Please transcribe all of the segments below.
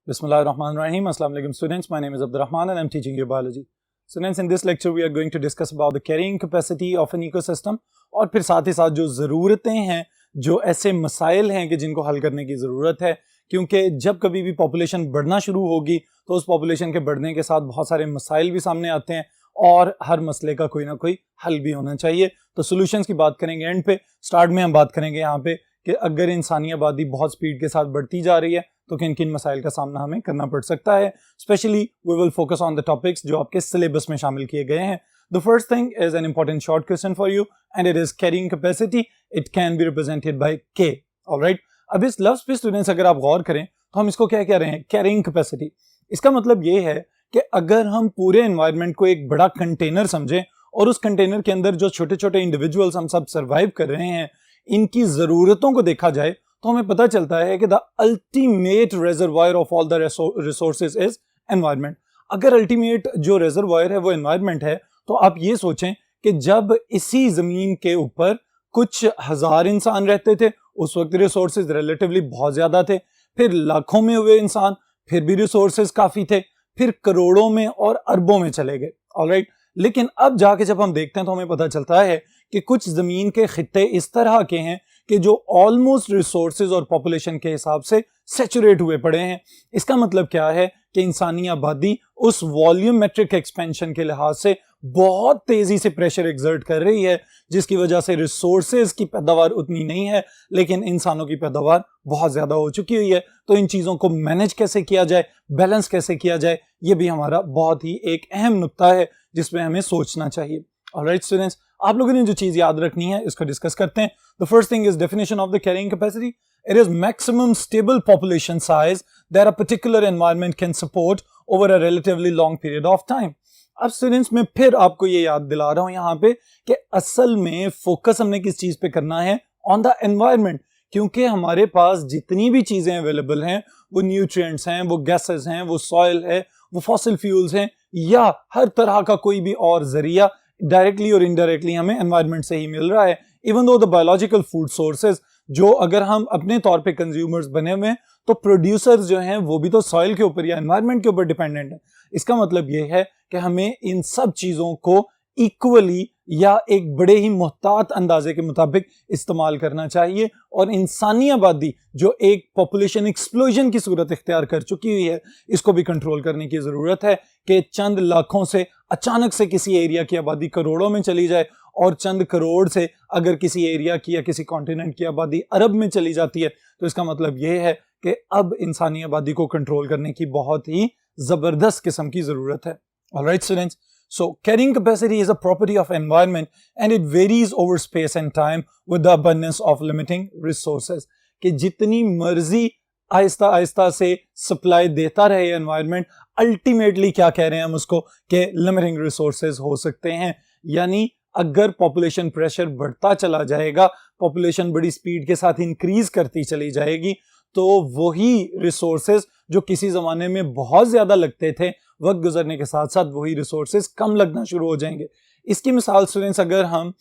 Bismillahirrahmanirrahim. Assalamu alaikum students. My name is Abdurrahman and I'm teaching you biology. Students, in this lecture we are going to discuss about the carrying capacity of an ecosystem और फिर साथ ही साथ जो ज़रूरतें हैं, जो ऐसे मसाइल हैं कि जिनको हल करने की ज़रूरत है, क्योंकि जब कभी भी पॉपुलेशन बढ़ना शुरू होगी तो उस पॉपुलेशन के बढ़ने के साथ बहुत सारे मसाइल भी सामने आते हैं और हर मसले का कोई ना कोई हल भी होना चाहिए। तो सोल्यूशंस की बात करेंगे एंड पे। स्टार्ट में हम बात करेंगे यहाँ पे कि अगर इंसानी आबादी बहुत स्पीड के साथ बढ़ती जा रही है तो किन किन मसाइल का सामना हमें करना पड़ सकता है। Specially we will focus on the topics जो आपके सिलेबस में शामिल किए गए हैं। The first thing is an important short question for you and it is carrying capacity. It can be represented by K. Alright, अब इस लफ्ज पे स्टूडेंट्स अगर आप गौर करें तो हम इसको क्या कह रहे हैं, कैरिंग कैपेसिटी। इसका मतलब ये है कि अगर हम पूरे एनवायरनमेंट को एक बड़ा कंटेनर समझें और उस कंटेनर के अंदर जो छोटे छोटे इंडिविजुअल्स हम सब सर्वाइव कर रहे हैं, इनकी जरूरतों को देखा जाए तो हमें पता चलता है कि the ultimate reservoir of all the resources is environment. अगर अल्टीमेट जो रिजर्वायर है वो एनवायरनमेंट है तो आप ये सोचें कि जब इसी जमीन के ऊपर कुछ हजार इंसान रहते थे उस वक्त रिसोर्सेज रिलेटिवली बहुत ज्यादा थे, फिर लाखों में हुए इंसान, फिर भी रिसोर्सेज काफी थे, फिर करोड़ों में और अरबों में चले गए। ऑलराइट, लेकिन अब जाके जब हम देखते हैं तो हमें पता चलता है कि कुछ जमीन के खित्ते इस तरह के हैं कि जो ऑलमोस्ट रिसोर्सेज और पॉपुलेशन के हिसाब से सैचुरेट हुए पड़े हैं। इसका मतलब क्या है कि इंसानी आबादी उस वॉल्यूमेट्रिक एक्सपेंशन के लिहाज से बहुत तेजी से प्रेशर एक्सर्ट कर रही है, जिसकी वजह से रिसोर्सेज की पैदावार उतनी नहीं है लेकिन इंसानों की पैदावार बहुत ज्यादा हो चुकी हुई है। तो इन चीजों को मैनेज कैसे किया जाए, बैलेंस कैसे किया जाए, ये भी हमारा बहुत ही एक अहम नुक्ता है जिसमें हमें सोचना चाहिए। ऑलराइट स्टूडेंट्स, आप लोगों ने जो चीज याद रखनी है इसको डिस्कस करते हैं। The first thing is definition of the carrying capacity. It is maximum stable population size that a particular environment can support over a relatively long period of time. अब स्टूडेंट्स, मैं फिर आपको ये याद दिला रहा हूं यहाँ पे कि असल में फोकस हमने किस चीज पे करना है, ऑन द एनवायरनमेंट, क्योंकि हमारे पास जितनी भी चीजें अवेलेबल हैं, वो न्यूट्रिएंट्स हैं, वो गैसेस हैं, वो सॉइल है, वो फॉसिल फ्यूल्स हैं, या हर तरह का कोई भी और जरिया डायरेक्टली और इनडायरेक्टली हमें एनवायरनमेंट से ही मिल रहा है। Even though the biological food sources जो अगर हम अपने तौर पे कंज्यूमर्स बने हुए हैं तो प्रोड्यूसर्स जो हैं वो भी तो सॉइल के ऊपर या एनवायरनमेंट के ऊपर डिपेंडेंट है। इसका मतलब ये है कि हमें इन सब चीजों को इक्वली या एक बड़े ही मुहतात अंदाजे के मुताबिक इस्तेमाल करना चाहिए और इंसानी आबादी जो एक पॉपुलेशन एक्सप्लोजन की सूरत इख्तियार कर चुकी हुई है, इसको भी कंट्रोल करने की जरूरत है कि चंद लाखों से अचानक से किसी एरिया की आबादी करोड़ों में चली जाए और चंद करोड़ से अगर किसी एरिया की या किसी कॉन्टिनेंट की आबादी अरब में चली जाती है तो इसका मतलब यह है कि अब इंसानी आबादी को कंट्रोल करने की बहुत ही जबरदस्त किस्म की जरूरत है। Alright students, so carrying capacity is a property of environment and it varies over space and time with the abundance of limiting resources। कि जितनी मर्जी आहिस्ता आहिस्ता से सप्लाई देता रहे एनवायरनमेंट, अल्टीमेटली क्या कह रहे हैं हम उसको कि लिमिटिंग रिसोर्सेज हो सकते हैं। यानी अगर पॉपुलेशन प्रेशर बढ़ता चला जाएगा, पॉपुलेशन बड़ी स्पीड के साथ इंक्रीज करती चली जाएगी, तो वही रिसोर्सेज जो किसी जमाने में बहुत ज्यादा लगते थे, वक्त गुजरने के साथ साथ वही रिसोर्सेज कम लगना शुरू हो जाएंगे। इसकी मिसाल स्टूडेंट्स अगर हम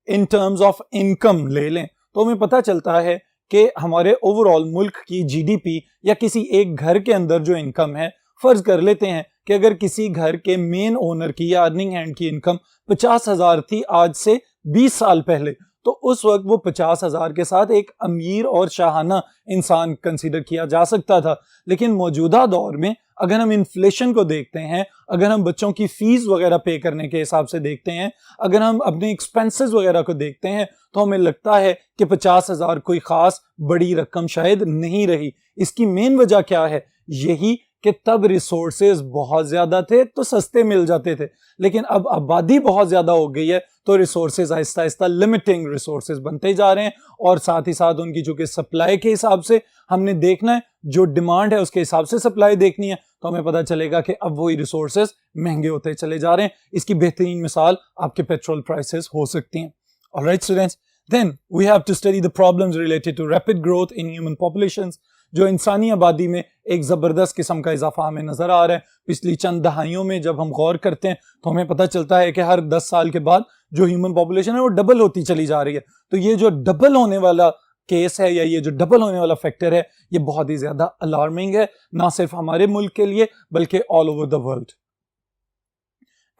इन टर्म्स ऑफ इनकम ले लें तो हमें पता चलता है कि हमारे ओवरऑल मुल्क की जीडीपी या किसी एक घर के अंदर जो इनकम है, फर्ज कर लेते हैं कि अगर किसी घर के मेन ओनर की या अर्निंग हैंड की इनकम 50,000 थी आज से 20 साल पहले, तो उस वक्त वो 50,000 के साथ एक अमीर और शाहाना इंसान कंसीडर किया जा सकता था। लेकिन मौजूदा दौर में अगर हम इन्फ्लेशन को देखते हैं, अगर हम बच्चों की फीस वगैरह पे करने के हिसाब से देखते हैं, अगर हम अपने एक्सपेंसेस वगैरह को देखते हैं, तो हमें लगता है कि 50,000 कोई खास बड़ी रकम शायद नहीं रही। इसकी मेन वजह क्या है? यही कि तब रिसोर्सेज बहुत ज्यादा थे तो सस्ते मिल जाते थे, लेकिन अब आबादी बहुत ज्यादा हो गई है तो resources Aahista Aahista limiting resources बनते जा रहे हैं और साथ ही साथ उनकी चूंकि सप्लाई के हिसाब से हमने देखना है, जो डिमांड है उसके हिसाब से सप्लाई देखनी है, तो हमें पता चलेगा कि अब वही रिसोर्सेज महंगे होते चले जा रहे हैं। इसकी बेहतरीन मिसाल आपके पेट्रोल प्राइसेस हो सकती हैं। Alright students, then we have to study the problems related to rapid growth in human populations. जो इंसानी आबादी में एक जबरदस्त किस्म का इजाफा हमें नजर आ रहा है। पिछली चंद दहाइयों में जब हम गौर करते हैं तो हमें पता चलता है कि हर 10 साल के बाद जो ह्यूमन पॉपुलेशन है वो डबल होती चली जा रही है। तो ये जो डबल होने वाला केस है या ये जो डबल होने वाला फैक्टर है ये बहुत ही ज्यादा अलार्मिंग है, ना सिर्फ हमारे मुल्क के लिए बल्कि all over the world.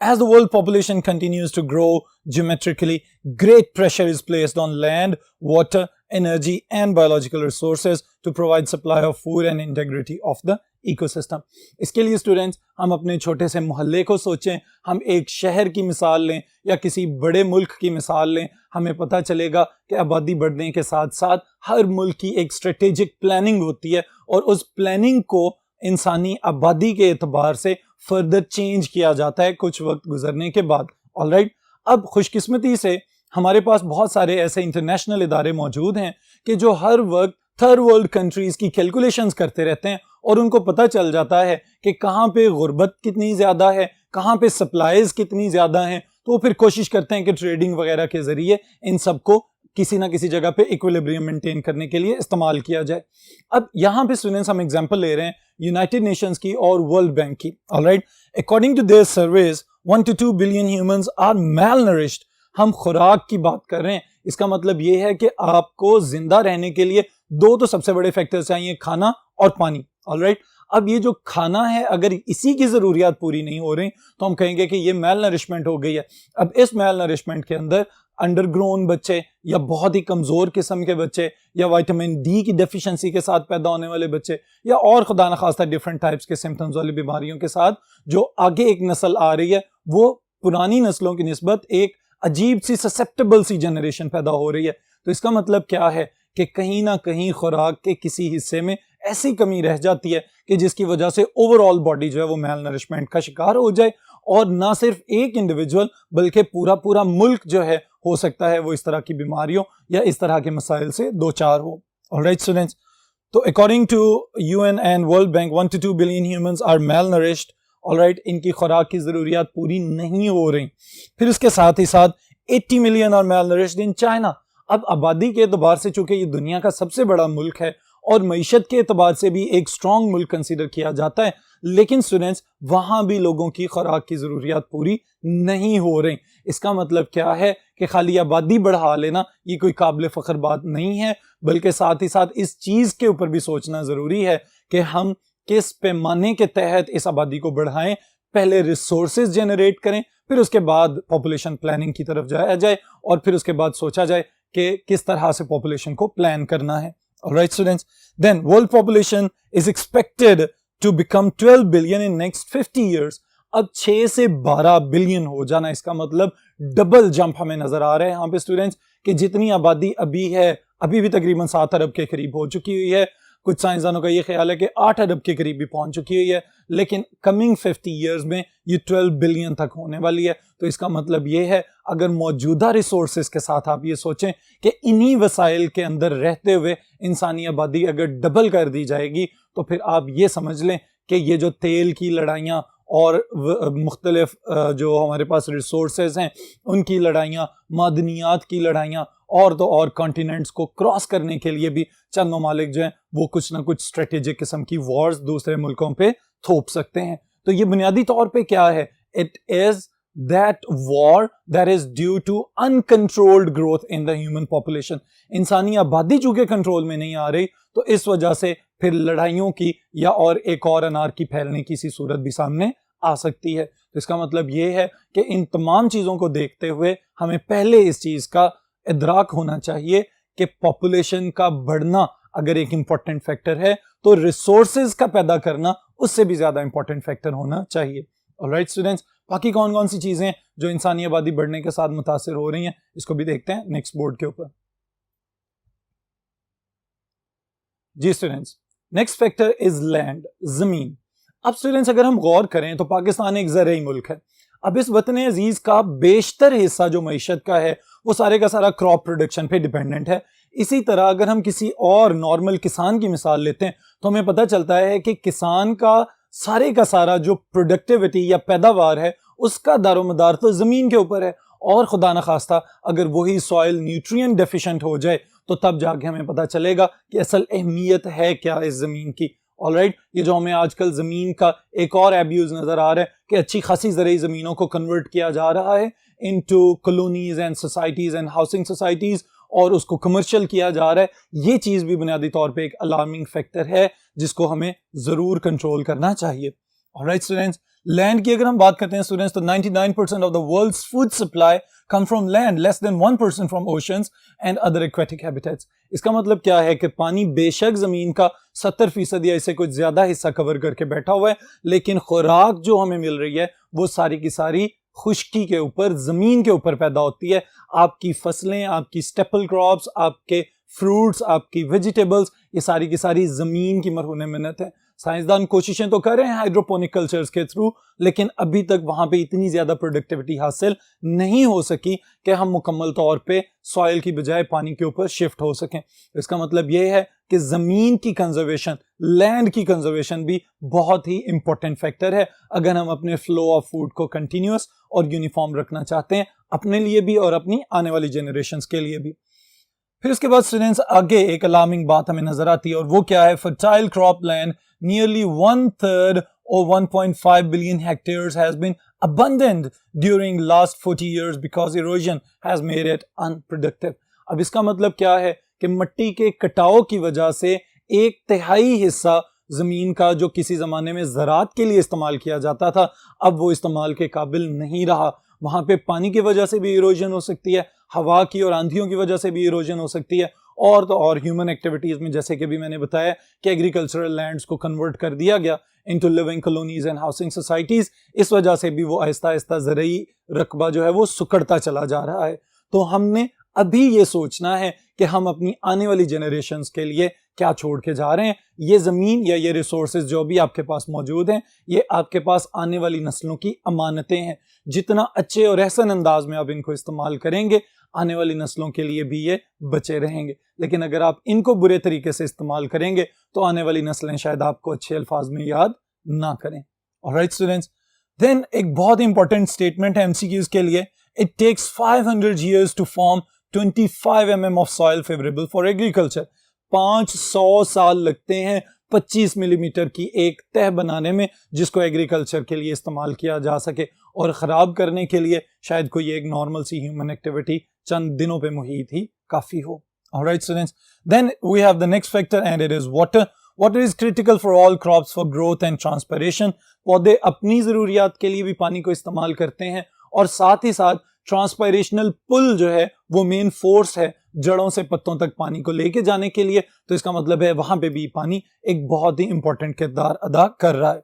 As the world population continues to grow geometrically, great pressure is placed on land, water, energy and biological resources to provide supply of food and integrity of the ecosystem. इसके लिए students हम अपने छोटे से मोहल्ले को सोचें, हम एक शहर की मिसाल लें या किसी बड़े मुल्क की मिसाल लें, हमें पता चलेगा कि आबादी बढ़ने के साथ साथ हर मुल्क की एक स्ट्रेटेजिक प्लानिंग होती है और उस प्लानिंग को इंसानी आबादी के एतबार से फर्दर चेंज किया जाता है कुछ वक्त गुजरने के बाद। ऑलराइट, अब खुशकिस्मती से हमारे पास बहुत सारे ऐसे इंटरनेशनल इदारे मौजूद हैं कि जो हर वक्त थर्ड वर्ल्ड कंट्रीज की कैलकुलेशंस करते रहते हैं और उनको पता चल जाता है कि कहाँ पे गुर्बत कितनी ज़्यादा है, कहाँ पे सप्लाईज कितनी ज़्यादा हैं, तो वो फिर कोशिश करते हैं कि ट्रेडिंग वगैरह के ज़रिए इन सबको किसी ना किसी जगह पे इक्विलिब्रियम मेंटेन करने के लिए इस्तेमाल किया जाए। अब यहाँ पे स्टूडेंट्स हम एग्जांपल ले रहे हैं यूनाइटेड नेशंस की और वर्ल्ड बैंक की। Alright, according to their surveys 1 to 2 billion humans are malnourished। हम खुराक की बात कर रहे हैं, इसका मतलब ये है कि आपको जिंदा रहने के लिए दो तो सबसे बड़े फैक्टर्स चाहिए, खाना और पानी। ऑलराइट, अब ये जो खाना है अगर इसी की जरूरियात पूरी नहीं हो रही तो हम कहेंगे कि ये मेल नरिशमेंट हो गई है। अब इस मेल नरिशमेंट के अंदर अंडरग्रोन बच्चे या बहुत ही कमजोर किस्म के बच्चे या विटामिन डी की डेफिशिएंसी के साथ पैदा होने वाले बच्चे या और खुदा न खास्ता डिफरेंट टाइप्स के सिम्टम्स वाली बीमारियों के साथ जो आगे एक नस्ल आ रही है वो पुरानी नस्लों की निस्बत एक अजीब सी ससेप्टेबल सी जनरेशन पैदा हो रही है। तो इसका मतलब क्या है कि कहीं ना कहीं खुराक के किसी हिस्से में ऐसी कमी रह जाती है कि जिसकी वजह से ओवरऑल बॉडी जो है वो मेल नरिशमेंट का शिकार हो जाए और ना सिर्फ एक इंडिविजुअल बल्कि पूरा पूरा मुल्क जो है हो सकता है वो इस तरह की बीमारियों या इस तरह के मसाइल से दो चार हो। ऑलराइट स्टूडेंट्स, तो according to UN and world bank 1 to 2 billion humans are malnourished। Alright, इनकी खुराक की जरूरियात पूरी नहीं हो रही। फिर इसके साथ ही साथ 80 million are malnourished in China. अब आबादी के एतबार से चूंकि ये दुनिया का सबसे बड़ा मुल्क है और मईशत के एतबार से भी एक स्ट्रॉन्ग मुल्क कंसीडर किया जाता है, लेकिन स्टूडेंट्स वहां भी लोगों की खुराक की जरूरियात पूरी नहीं हो रही। इसका मतलब क्या है कि खाली आबादी बढ़ा लेना ये कोई काबिल फख्र बात नहीं है, बल्कि साथ ही साथ इस चीज के ऊपर भी सोचना जरूरी है कि हम किस पैमाने के तहत इस आबादी को बढ़ाएं। पहले रिसोर्सेज जनरेट करें, फिर उसके बाद पॉपुलेशन प्लानिंग की तरफ जाया जाए और फिर उसके बाद सोचा जाए कि किस तरह से पॉपुलेशन को प्लान करना है। Alright students, then world population is expected to become 12 billion in next 50 years। अब 6 से 12 बिलियन हो जाना, इसका मतलब डबल जंप हमें नजर आ रहा है यहाँ पे स्टूडेंट्स कि जितनी आबादी अभी है अभी भी तकरीबन 7 अरब के करीब हो चुकी हुई है। कुछ साइंसदानों का ये ख्याल है कि 8 अरब के करीब भी पहुंच चुकी हुई है, लेकिन कमिंग 50 ईयर्स में ये 12 बिलियन तक होने वाली है। तो इसका मतलब ये है अगर मौजूदा रिसोर्सेज के साथ आप ये सोचें कि इन्हीं वसाइल के अंदर रहते हुए इंसानी आबादी अगर डबल कर दी जाएगी तो फिर आप ये समझ लें कि ये जो तेल की लड़ाइयाँ और मुख्तलिफ जो हमारे पास रिसोर्सेज हैं उनकी लड़ाइयाँ, मादनियात की लड़ाइयाँ और तो और कॉन्टिनेंट्स को क्रॉस करने के लिए भी चंद ममालिक जो हैं वो कुछ ना कुछ स्ट्रेटेजिक किस्म की वॉर्स दूसरे मुल्कों पे थोप सकते हैं। तो ये बुनियादी तौर पे क्या है, it is that war that is due to uncontrolled growth in the human population। इंसानी आबादी चूंकि कंट्रोल में नहीं आ रही तो इस वजह से फिर लड़ाइयों की या और एक और अनारकी फैलने की सी सूरत भी सामने आ सकती है। तो इसका मतलब ये है कि इन तमाम चीजों को देखते हुए हमें पहले इस चीज का इदराक होना चाहिए कि पॉपुलेशन का बढ़ना अगर एक इंपॉर्टेंट फैक्टर है तो रिसोर्सेज का पैदा करना उससे भी ज्यादा इंपॉर्टेंट फैक्टर होना चाहिए। ऑलराइट स्टूडेंट्स, बाकी कौन कौन सी चीजें जो इंसानी आबादी बढ़ने के साथ मुतासिर हो रही हैं इसको भी देखते हैं नेक्स्ट बोर्ड के ऊपर। जी students, next factor is land, जमीन। अब स्टूडेंट्स अगर हम गौर करें तो पाकिस्तान एक ज़रई मुल्क है। अब इस वतन अजीज का बेशतर हिस्सा जो मईशत का है वो सारे का सारा क्रॉप प्रोडक्शन पे डिपेंडेंट है। इसी तरह अगर हम किसी और नॉर्मल किसान की मिसाल लेते हैं तो हमें पता चलता है कि किसान का सारा जो प्रोडक्टिविटी या पैदावार है उसका दारोमदार तो जमीन के ऊपर है और खुदा न खास्ता अगर वही सॉइल न्यूट्रिएंट डेफिशिएंट हो जाए तो तब जाके हमें पता चलेगा कि असल अहमियत है क्या इस जमीन की। ऑलराइट, ये जो हमें आजकल जमीन का एक और एब्यूज नजर आ रहा है कि अच्छी खासी ज़रई जमीनों को कन्वर्ट किया जा रहा है into colonies and societies and housing societies और उसको कमर्शियल किया जा रहा है, ये चीज़ भी बुनियादी तौर पे एक अलार्मिंग फैक्टर है जिसको हमें ज़रूर कंट्रोल करना चाहिए। ऑलराइट स्टूडेंट्स, लैंड की अगर हम बात करते हैं स्टूडेंट्स, तो 99% of the world's food supply come from land, less than 1% from oceans and other aquatic habitats. इसका मतलब क्या है कि पानी बेशक जमीन का 70% या इससे कुछ ज्यादा हिस्सा कवर करके बैठा हुआ है, लेकिन खुराक जो हमें मिल रही है वो सारी की सारी खुश्की के ऊपर, जमीन के ऊपर पैदा होती है। आपकी फसलें, आपकी स्टेपल क्रॉप्स, आपके फ्रूट्स, आपकी वेजिटेबल्स, ये सारी की सारी जमीन की मरहून मेहनत है। साइंसदान कोशिशें तो कर रहे हैं हाइड्रोपोनिक कल्चर्स के थ्रू, लेकिन अभी तक वहां पे इतनी ज्यादा प्रोडक्टिविटी हासिल नहीं हो सकी कि हम मुकम्मल तौर पे सॉइल की बजाय पानी के ऊपर शिफ्ट हो सकें। इसका मतलब यह है कि जमीन की कंजर्वेशन, लैंड की कंजर्वेशन भी बहुत ही इंपॉर्टेंट फैक्टर है अगर हम अपने फ्लो ऑफ फूड को कंटिन्यूअस और यूनिफॉर्म रखना चाहते हैं, अपने लिए भी और अपनी आने वाली जनरेशंस के लिए भी। फिर उसके बाद स्टूडेंट्स आगे एक अलार्मिंग बात हमें नजर आती है, और वो क्या है? Fertile crop land nearly 1/3 or 1.5 billion hectares has been abandoned during last 40 years because erosion has made it unproductive। अब इसका मतलब क्या है कि मिट्टी के कटाव की वजह से 1/3 हिस्सा जमीन का जो किसी जमाने में ज़राअत के लिए इस्तेमाल किया जाता था, अब वो इस्तेमाल के काबिल नहीं रहा। वहां पे पानी की वजह से भी इरोजन हो सकती है, हवा की और आंधियों की वजह से भी इरोजन हो सकती है, और तो और ह्यूमन एक्टिविटीज में, जैसे कि भी मैंने बताया कि एग्रीकल्चरल लैंड्स को कन्वर्ट कर दिया गया into living colonies and housing societies, इस वजह से भी वो आहिस्ता आहिस्ता ज़रई रकबा जो है वो सुकड़ता चला जा रहा है। तो हमने अभी ये सोचना है कि हम अपनी आने वाली जनरेशन्स के लिए क्या छोड़ के जा रहे हैं। ये ज़मीन या ये रिसोर्सेज जो भी आपके पास मौजूद हैं, ये आपके पास आने वाली नस्लों की अमानतें हैं। जितना अच्छे और एहसन अंदाज में आप इनको इस्तेमाल करेंगे, आने वाली नस्लों के लिए भी ये बचे रहेंगे। लेकिन अगर आप इनको बुरे तरीके से इस्तेमाल करेंगे तो आने वाली नस्लें शायद आपको अच्छे अल्फाज में याद ना करें। ऑलराइट स्टूडेंट्स, देन एक बहुत इंपॉर्टेंट स्टेटमेंट है एमसीक्यूज के लिए। It takes 500 years to form 25 mm of soil favourable for agriculture. 500 साल लगते हैं 25 मिलीमीटर की एक तह बनाने में, जिसको एग्रीकल्चर के लिए इस्तेमाल किया जा सके, और ख़राब करने के लिए शायद कोई एक नॉर्मल सी ह्यूमन एक्टिविटी चंद दिनों पे मुहित ही काफ़ी हो। Alright students, then we have the next factor and it is water. Water is critical for all crops for growth and transpiration. पौधे अपनी ज़रूरियात के लिए भी पानी को इस्तेमाल करते हैं, और साथ ही साथ ट्रांसपायरेशनल पुल जो है वो मेन फोर्स है जड़ों से पत्तों तक पानी को लेके जाने के लिए। तो इसका मतलब है वहां पे भी पानी एक बहुत ही इंपॉर्टेंट किरदार अदा कर रहा है।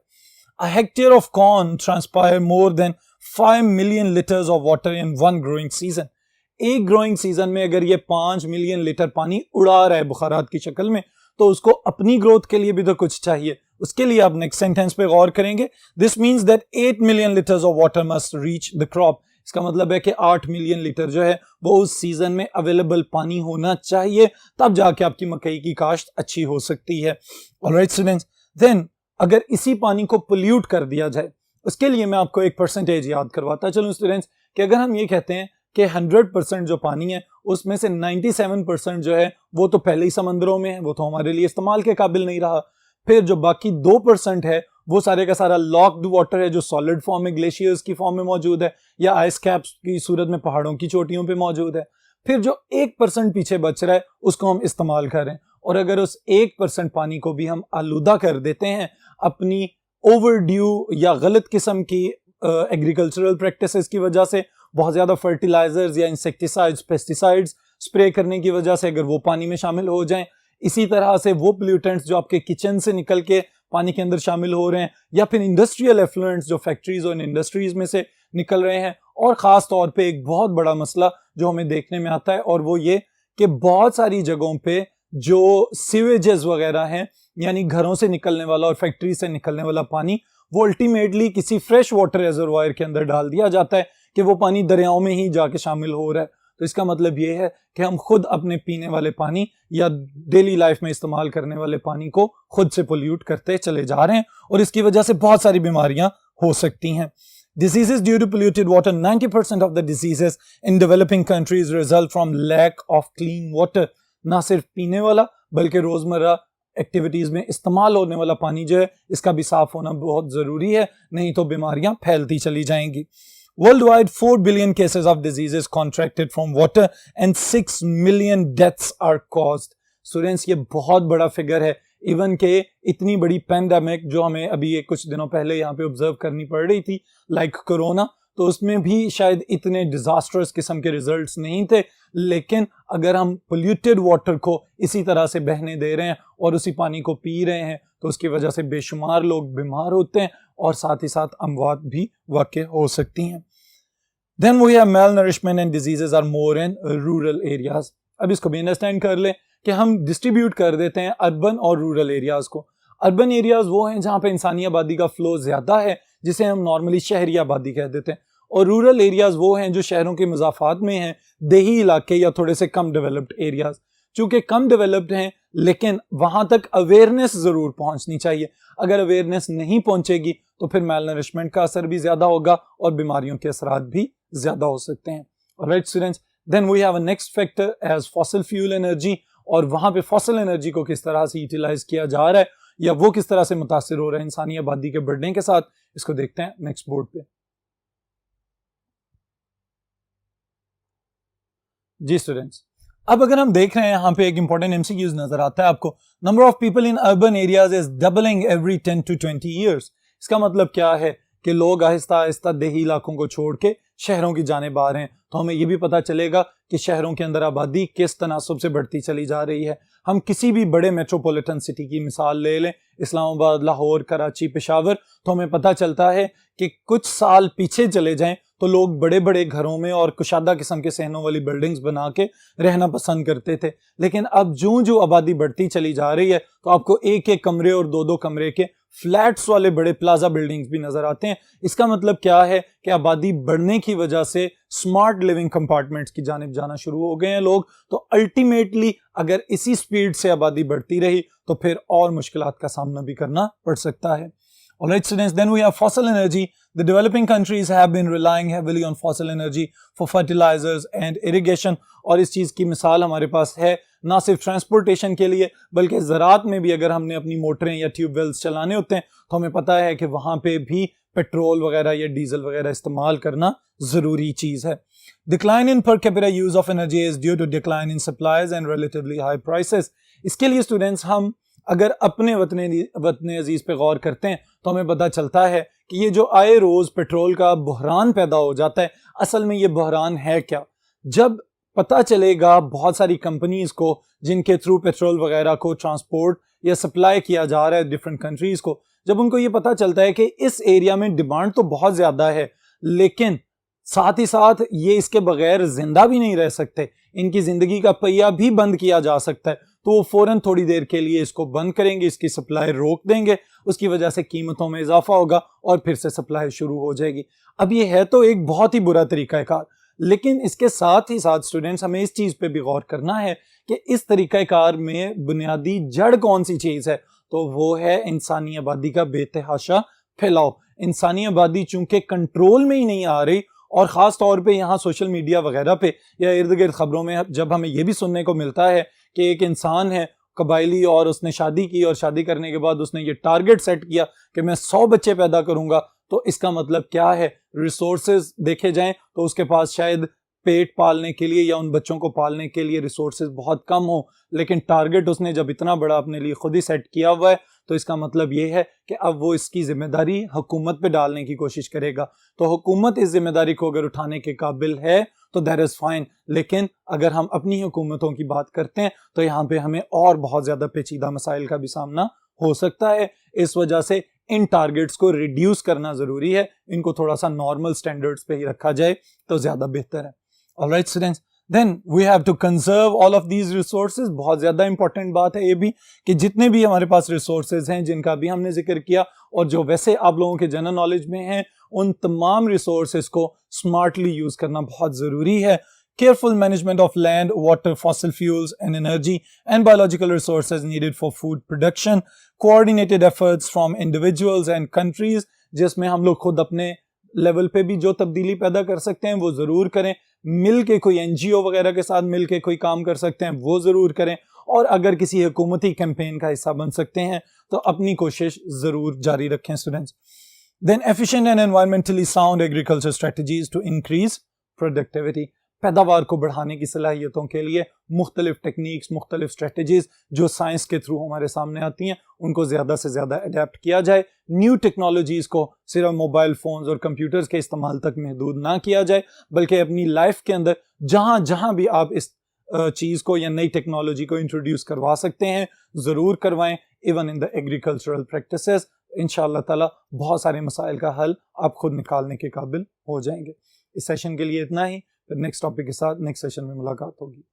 A hectare of corn transpire more than 5 million liters of water in one growing season। एक ग्रोइंग सीजन में अगर ये 5 मिलियन लीटर पानी उड़ा रहा है बुखारात की शक्ल में, तो उसको अपनी ग्रोथ के लिए भी तो कुछ चाहिए। उसके लिए आप नेक्स्ट सेंटेंस पे गौर करेंगे। This means that 8 million litres of water must reach the crop. इसका मतलब है कि 8 मिलियन लीटर जो है वो उस सीजन में अवेलेबल पानी होना चाहिए, तब जाके आपकी मकई की काश्त अच्छी हो सकती है। ऑलराइट स्टूडेंट्स, देन अगर इसी पानी को पोल्यूट कर दिया जाए, उसके लिए मैं आपको एक परसेंटेज याद करवाता चलूं स्टूडेंट्स, कि अगर हम ये कहते हैं कि 100% जो पानी है उसमें से 97% जो है वो तो पहले ही समंदरों में है, वो तो हमारे लिए इस्तेमाल के काबिल नहीं रहा। फिर जो बाकी 2% है वो सारे का सारा लॉक्ड वाटर है, जो सॉलिड फॉर्म में ग्लेशियर्स की फॉर्म में मौजूद है, या आइस कैप्स की सूरत में पहाड़ों की चोटियों पे मौजूद है। फिर जो 1% पीछे बच रहा है उसको हम इस्तेमाल करें, और अगर उस 1% पानी को भी हम आलूदा कर देते हैं अपनी ओवरड्यू या गलत किस्म की एग्रीकल्चरल प्रैक्टिसेस की वजह से, बहुत ज़्यादा फर्टिलाइजर्स या इंसेक्टिसाइड्स, पेस्टिसाइड्स स्प्रे करने की वजह से अगर वो पानी में शामिल हो जाएं, इसी तरह से वो पोल्यूटेंट्स जो आपके किचन से निकल के पानी के अंदर शामिल हो रहे हैं, या फिर इंडस्ट्रियल एफ्लुएंट्स जो फैक्ट्रीज और इंडस्ट्रीज में से निकल रहे हैं, और ख़ास तौर पे एक बहुत बड़ा मसला जो हमें देखने में आता है, और वो ये कि बहुत सारी जगहों पे जो सीवेजेस वगैरह हैं, यानी घरों से निकलने वाला और फैक्ट्री से निकलने वाला पानी, वो अल्टीमेटली किसी फ्रेश वाटर रिजर्वायर के अंदर डाल दिया जाता है कि वो पानी दरियाओं में ही जाके शामिल हो रहा है। तो इसका मतलब ये है कि हम खुद अपने पीने वाले पानी या डेली लाइफ में इस्तेमाल करने वाले पानी को खुद से पोल्यूट करते चले जा रहे हैं, और इसकी वजह से बहुत सारी बीमारियां हो सकती हैं। Diseases due to polluted water, 90% of the diseases in developing countries result from lack of clean water। ना सिर्फ पीने वाला बल्कि रोजमर्रा एक्टिविटीज में इस्तेमाल होने वाला पानी जो है इसका भी साफ होना बहुत जरूरी है, नहीं तो बीमारियां फैलती चली जाएंगी। Worldwide, 4 billion cases of diseases contracted from water and 6 million deaths are caused. Students, ये बहुत बड़ा फिगर है. इवन के इतनी बड़ी पैंडेमिक जो हमें अभी कुछ दिनों पहले यहाँ पे ऑब्जर्व करनी पड़ रही थी, लाइक कोरोना, तो उसमें भी शायद इतने डिजास्टर्स किस्म के रिजल्ट्स नहीं थे. लेकिन अगर हम पोल्यूटेड वाटर को इसी तरह से बहने दे रहे हैं और उसी पानी को पी रहे हैं, तो उसकी वजह से बेशुमार लोग बीमार होते हैं और साथ ही साथ अमवात भी वाक़ हो सकती हैं. Then we have malnourishment and diseases are more in rural areas. अब इसको भी अंडरस्टैंड कर ले कि हम डिस्ट्रीब्यूट कर देते हैं अर्बन और रूरल एरियाज को. अर्बन एरियाज वो हैं जहाँ पे इंसानी आबादी का फ्लो ज़्यादा है, जिसे हम नॉर्मली शहरी आबादी कह देते हैं, और रूरल एरियाज वो हैं जो शहरों के मज़ाफ़ात में हैं, देही इलाके या थोड़े से कम डेवलप्ड एरियाज. चूँकि कम डेवलप्ड हैं, लेकिन वहाँ तक अवेयरनेस ज़रूर पहुँचनी चाहिए. अगर अवेयरनेस नहीं पहुँचेगी तो फिर मेलनरिशमेंट का असर भी ज़्यादा होगा और बीमारियों के असरात भी ज़्यादा हो सकते हैं. Right students, then we have a next factor as fossil fuel energy, और वहाँ पे फॉसिल एनर्जी को किस तरह से यूटिलाइज किया जा रहा है या वो किस तरह से मुतासिर हो रहा है इंसानी आबादी के बढ़ने के साथ, इसको देखते हैं नेक्स्ट बोर्ड पे. जी स्टूडेंट्स, अब अगर हम देख रहे हैं यहाँ पे एक इंपॉर्टेंट एमसीक्यूज नजर आता है आपको. Number of people in urban areas is doubling every 10 to 20 years. इसका मतलब क्या है कि लोग आहिस्ता आहिस्ता देही इलाकों को छोड़ के शहरों की जानिब आ रहे हैं. तो हमें ये भी पता चलेगा कि शहरों के अंदर आबादी किस तनासब से बढ़ती चली जा रही है. हम किसी भी बड़े मेट्रोपॉलिटन सिटी की मिसाल ले लें, इस्लामाबाद, लाहौर, कराची, पेशावर, तो हमें पता चलता है कि कुछ साल पीछे चले जाएं तो लोग बड़े बड़े घरों में और कुशादा किस्म के सहनों वाली बिल्डिंग्स बना के रहना पसंद करते थे. लेकिन अब जो आबादी बढ़ती चली जा रही है तो आपको एक एक कमरे और दो दो कमरे के फ्लैट्स वाले बड़े प्लाजा बिल्डिंग्स भी नजर आते हैं. इसका मतलब क्या है कि आबादी बढ़ने की वजह से स्मार्ट लिविंग कंपार्टमेंट्स की जानिब जाना शुरू हो गए हैं लोग. तो अल्टीमेटली अगर इसी स्पीड से आबादी बढ़ती रही तो फिर और मुश्किलात का सामना भी करना पड़ सकता है. Alright students, then we have fossil energy. The developing countries have been relying heavily on fossil energy for fertilizers and irrigation. और इस चीज़ की मिसाल हमारे पास है ना सिर्फ ट्रांसपोर्टेशन के लिए बल्कि ज़राअत में भी. अगर हमने अपनी मोटरें या ट्यूबवेल्स चलाने होते हैं तो हमें पता है कि वहाँ पे भी पेट्रोल वगैरह या डीजल वगैरह इस्तेमाल करना ज़रूरी चीज़ है. Decline in per capita use of energy is due to decline in supplies and relatively high prices. इसके लिए स्टूडेंट्स हम अगर अपने वतन अजीज पे गौर करते हैं तो हमें पता चलता है कि ये जो आए रोज पेट्रोल का बहरान पैदा हो जाता है, असल में ये बहरान है क्या. जब पता चलेगा बहुत सारी कंपनीज को जिनके थ्रू पेट्रोल वगैरह को ट्रांसपोर्ट या सप्लाई किया जा रहा है डिफरेंट कंट्रीज को, जब उनको ये पता चलता है कि इस एरिया में डिमांड तो बहुत ज्यादा है लेकिन साथ ही साथ ये इसके बगैर जिंदा भी नहीं रह सकते, इनकी जिंदगी का पहिया भी बंद किया जा सकता है, तो वो फौरन थोड़ी देर के लिए इसको बंद करेंगे, इसकी सप्लाई रोक देंगे. उसकी वजह से कीमतों में इजाफा होगा और फिर से सप्लाई शुरू हो जाएगी. अब ये है तो एक बहुत ही बुरा तरीकाकार, लेकिन इसके साथ ही साथ स्टूडेंट्स हमें इस चीज़ पे भी गौर करना है कि इस तरीकाकार में बुनियादी जड़ कौन सी चीज़ है, तो वो है इंसानी आबादी का बेतहाशा फैलाव. इंसानी आबादी चूंकि कंट्रोल में ही नहीं आ रही, और ख़ास तौर पे यहाँ सोशल मीडिया वगैरह पे या इर्द गिर्द ख़बरों में जब हमें ये भी सुनने को मिलता है कि एक इंसान है कबायली और उसने शादी की और शादी करने के बाद उसने ये टारगेट सेट किया कि मैं 100 बच्चे पैदा करूंगा, तो इसका मतलब क्या है. रिसोर्सेज देखे जाएं तो उसके पास शायद पेट पालने के लिए या उन बच्चों को पालने के लिए रिसोर्सेज बहुत कम हो, लेकिन टारगेट उसने जब इतना बड़ा अपने लिए खुद ही सेट किया हुआ है तो इसका मतलब ये है कि अब वो इसकी जिम्मेदारी हुकूमत पे डालने की कोशिश करेगा. तो हुकूमत इस जिम्मेदारी को अगर उठाने के काबिल है तो दैट इज़ फाइन, लेकिन अगर हम अपनी हुकूमतों की बात करते हैं तो यहाँ पे हमें और बहुत ज़्यादा पेचीदा मसाइल का भी सामना हो सकता है. इस वजह से इन टारगेट्स को रिड्यूस करना ज़रूरी है, इनको थोड़ा सा नॉर्मल स्टैंडर्ड्स पे ही रखा जाए तो ज़्यादा बेहतर है. Alright students, then we have to conserve all of these resources. बहुत ज़्यादा इंपॉर्टेंट बात है ये भी कि जितने भी हमारे पास रिसोर्सेज हैं जिनका भी हमने जिक्र किया और जो वैसे आप लोगों के जनरल नॉलेज में हैं, उन तमाम रिसोर्सेज को स्मार्टली यूज़ करना बहुत ज़रूरी है. Careful management of land, water, fossil fuels and energy and biological resources needed for food production. Coordinated efforts from individuals and countries, जिसमें हम लोग खुद अपने लेवल पे भी जो तब्दीली पैदा कर सकते हैं वो ज़रूर करें. मिल के कोई NGO वगैरह के साथ मिल के कोई काम कर सकते हैं वो ज़रूर करें, और अगर किसी हुकूमती कैंपेन का हिस्सा बन सकते हैं तो अपनी कोशिश ज़रूर जारी रखें students. Then efficient and environmentally sound agriculture strategies to increase productivity. पैदावार को बढ़ाने की सलाहियतों के लिए मुख्तलिफ टेक्निक्स, मुख्तलिफ स्ट्रेटजीज जो साइंस के थ्रू हमारे सामने आती हैं, उनको ज़्यादा से ज़्यादा अडेप्ट किया जाए। न्यू टेक्नोलॉजीज़ को सिर्फ मोबाइल फ़ोन्स और कंप्यूटर्स के इस्तेमाल तक महदूद ना किया जाए, बल्कि अपनी लाइफ के अंदर जहाँ जहाँ भी आप इस चीज़ को या नई टेक्नोलॉजी को इंट्रोड्यूस करवा सकते हैं, ज़रूर करवाएं। Even in the agricultural practices इंशाअल्लाह ताला बहुत सारे मसाइल का हल आप खुद निकालने के काबिल हो जाएंगे। इस सेशन के लिए इतना ही, फिर नेक्स्ट टॉपिक के साथ नेक्स्ट सेशन में मुलाकात होगी।